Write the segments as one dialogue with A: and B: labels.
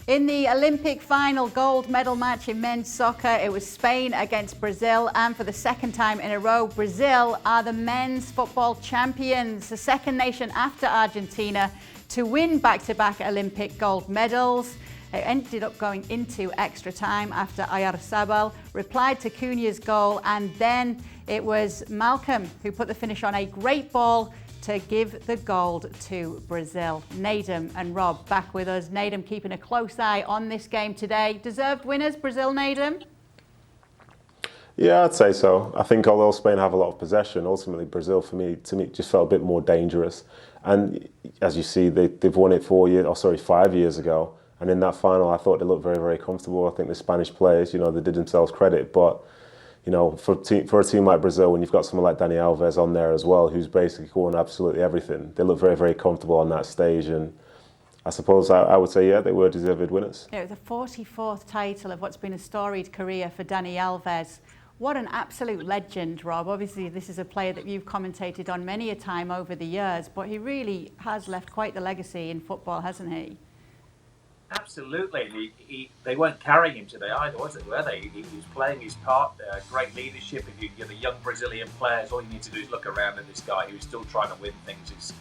A: In the Olympic final gold medal match in men's soccer, it was Spain against Brazil, and for the second time in a row, Brazil are the men's football champions, the second nation after Argentina to win back-to-back Olympic gold medals. It ended up going into extra time after Oyarzabal replied to Cunha's goal, and then it was Malcolm who put the finish on a great ball to give the gold to Brazil. Nedum and Rob back with us. Nedum keeping a close eye on this game today. Deserved winners, Brazil, Nedum?
B: Yeah, I'd say so. I think although Spain have a lot of possession, ultimately Brazil, to me, just felt a bit more dangerous. And as you see, they've won it 5 years ago. And in that final, I thought they looked very, very comfortable. I think the Spanish players, they did themselves credit. But, for a team like Brazil, when you've got someone like Dani Alves on there as well, who's basically going absolutely everything, they look very, very comfortable on that stage. And I suppose I would say, yeah, they were deserved winners.
A: It was the 44th title of what's been a storied career for Dani Alves. What an absolute legend, Rob. Obviously, this is a player that you've commentated on many a time over the years, but he really has left quite the legacy in football, hasn't he?
C: Absolutely. They weren't carrying him today either, were they? He was playing his part, great leadership. If you're the young Brazilian players, all you need to do is look around at this guy who's still trying to win things. He's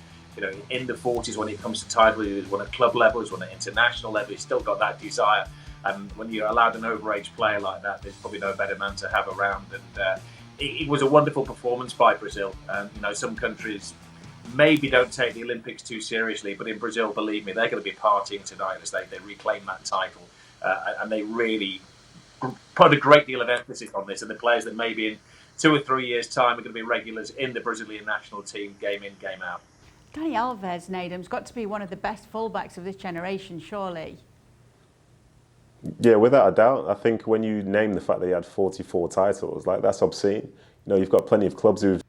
C: in the 40s when it comes to title. He's won at club level, he's won at international level. He's still got that desire. And when you're allowed an overage player like that, there's probably no better man to have around. And it was a wonderful performance by Brazil. Some countries maybe don't take the Olympics too seriously, but in Brazil, believe me, they're going to be partying tonight as they reclaim that title. And they really put a great deal of emphasis on this. And the players that maybe in 2 or 3 years' time are going to be regulars in the Brazilian national team, game in, game out.
A: Dani Alves, Nedum's got to be one of the best fullbacks of this generation, surely.
B: Yeah, without a doubt. I think when you name the fact that he had 44 titles, that's obscene. You've got plenty of clubs who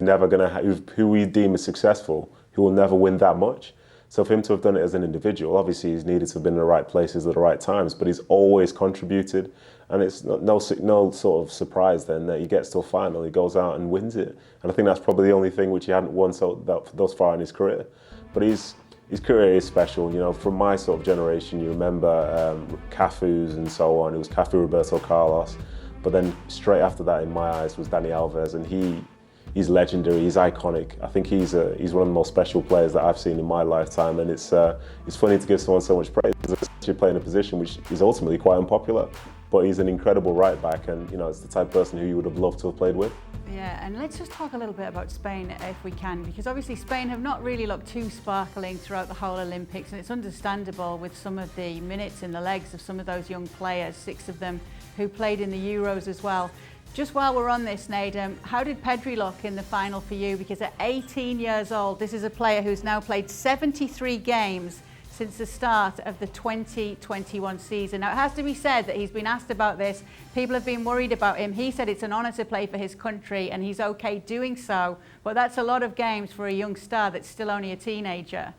B: we deem as successful, who will never win that much. So for him to have done it as an individual, obviously he's needed to have been in the right places at the right times, but he's always contributed. And it's no sort of surprise then that he gets to a final, he goes out and wins it. And I think that's probably the only thing which he hadn't won thus far in his career. But his career is special. From my sort of generation, you remember Cafu's and so on. It was Cafu, Roberto Carlos. But then straight after that, in my eyes, was Dani Alves, and he's legendary. He's iconic. I think he's one of the most special players that I've seen in my lifetime. And it's funny to give someone so much praise, especially playing a position which is ultimately quite unpopular. But he's an incredible right back, and it's the type of person who you would have loved to have played with.
A: Yeah, and let's just talk a little bit about Spain if we can, because obviously Spain have not really looked too sparkling throughout the whole Olympics, and it's understandable with some of the minutes in the legs of some of those young players, 6 of them who played in the Euros as well. Just while we're on this, Nedum, how did Pedri look in the final for you? Because at 18 years old, this is a player who's now played 73 games since the start of the 2021 season. Now, it has to be said that he's been asked about this. People have been worried about him. He said it's an honour to play for his country, and he's okay doing so. But that's a lot of games for a young star that's still only a teenager.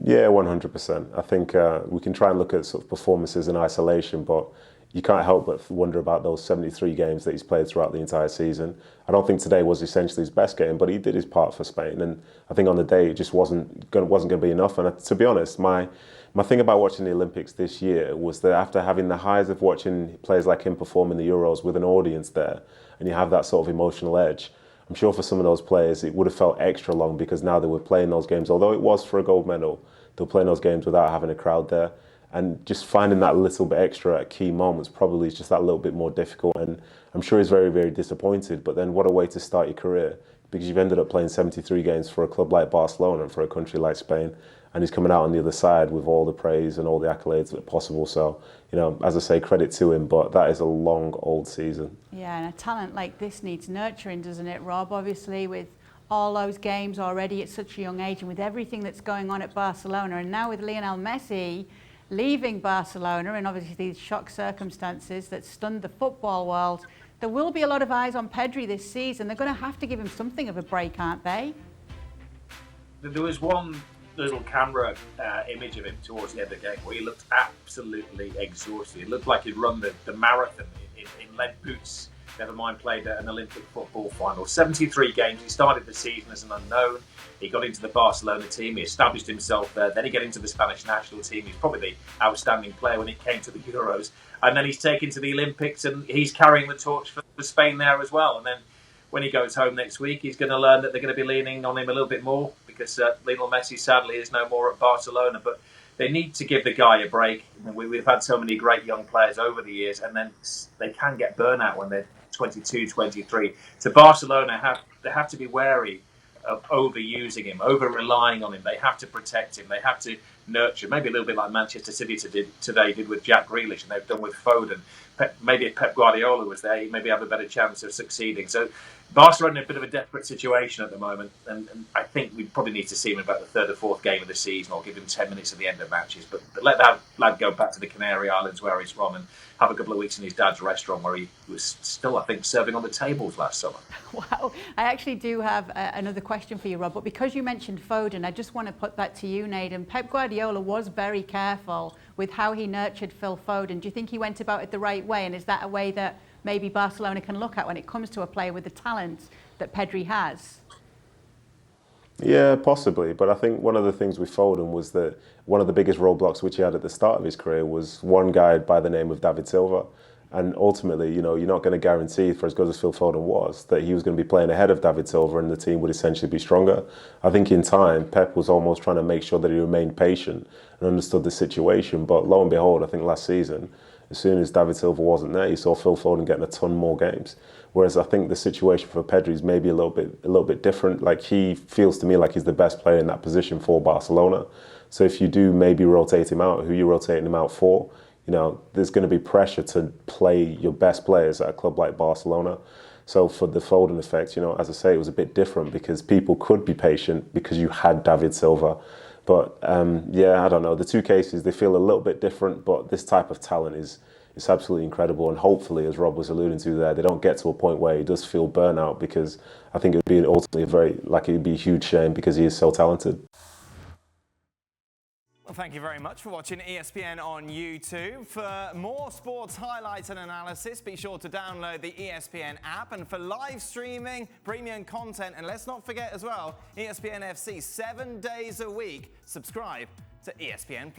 B: Yeah, 100%. I think we can try and look at sort of performances in isolation, but you can't help but wonder about those 73 games that he's played throughout the entire season. I don't think today was essentially his best game, but he did his part for Spain. And I think on the day, it just wasn't going to be enough. And to be honest, my thing about watching the Olympics this year was that after having the highs of watching players like him perform in the Euros with an audience there, and you have that sort of emotional edge, I'm sure for some of those players, it would have felt extra long because now they were playing those games, although it was for a gold medal, they were playing those games without having a crowd there. And just finding that little bit extra at key moments probably is just that little bit more difficult. And I'm sure he's very, very disappointed. But then what a way to start your career, because you've ended up playing 73 games for a club like Barcelona and for a country like Spain. And he's coming out on the other side with all the praise and all the accolades that are possible. So, as I say, credit to him. But that is a long, old season.
A: Yeah, and a talent like this needs nurturing, doesn't it, Rob? Obviously, with all those games already at such a young age and with everything that's going on at Barcelona. And now with Lionel Messi leaving Barcelona and obviously these shock circumstances that stunned the football world, there will be a lot of eyes on Pedri this season. They're going to have to give him something of a break, aren't they?
C: There was one little camera image of him towards the end of the game where he looked absolutely exhausted. It looked like he'd run the marathon in lead boots never mind played an Olympic football final. 73 games. He started the season as an unknown. He got into the Barcelona team. He established himself there. Then he got into the Spanish national team. He's probably the outstanding player when it came to the Euros. And then he's taken to the Olympics, and he's carrying the torch for Spain there as well. And then when he goes home next week, he's going to learn that they're going to be leaning on him a little bit more, because Lionel Messi, sadly, is no more at Barcelona. But they need to give the guy a break. I mean, we've had so many great young players over the years, and then they can get burnout when they're 22, 23. So Barcelona they have to be wary of overusing him, over-relying on him. They have to protect him. They have to nurture, maybe a little bit like Manchester City did with Jack Grealish, and they've done with Foden. Maybe if Pep Guardiola was there, he'd maybe have a better chance of succeeding. So Barcelona in a bit of a desperate situation at the moment, and I think we probably need to see him about the third or fourth game of the season, or give him 10 minutes at the end of matches. But let that lad go back to the Canary Islands where he's from, and have a couple of weeks in his dad's restaurant, where he was still, I think, serving on the tables last summer.
A: Wow. I actually do have another question for you, Rob, but because you mentioned Foden, I just want to put that to you, Nedum. Pep Guardiola was very careful with how he nurtured Phil Foden. Do you think he went about it the right way, and is that a way that maybe Barcelona can look at when it comes to a player with the talent that Pedri has?
B: Yeah, possibly. But I think one of the things with Foden was that one of the biggest roadblocks which he had at the start of his career was one guy by the name of David Silva. And ultimately, you know, you're not going to guarantee, for as good as Phil Foden was, that he was going to be playing ahead of David Silva and the team would essentially be stronger. I think in time, Pep was almost trying to make sure that he remained patient and understood the situation. But lo and behold, I think last season, as soon as David Silva wasn't there, you saw Phil Foden getting a ton more games. Whereas I think the situation for Pedri is maybe a little bit different. Like, he feels to me like he's the best player in that position for Barcelona. So if you do maybe rotate him out, who are you rotating him out for? You know, there's going to be pressure to play your best players at a club like Barcelona. So for the Foden effect, you know, as I say, it was a bit different because people could be patient because you had David Silva. But yeah, I don't know. The two cases, they feel a little bit different, but this type of talent is absolutely incredible. And hopefully, as Rob was alluding to there, they don't get to a point where he does feel burnout, because I think it would be ultimately it would be a huge shame because he is so talented.
D: Well, thank you very much for watching ESPN on YouTube. For more sports highlights and analysis, be sure to download the ESPN app. And for live streaming, premium content, and let's not forget as well, ESPN FC 7 days a week. Subscribe to ESPN+.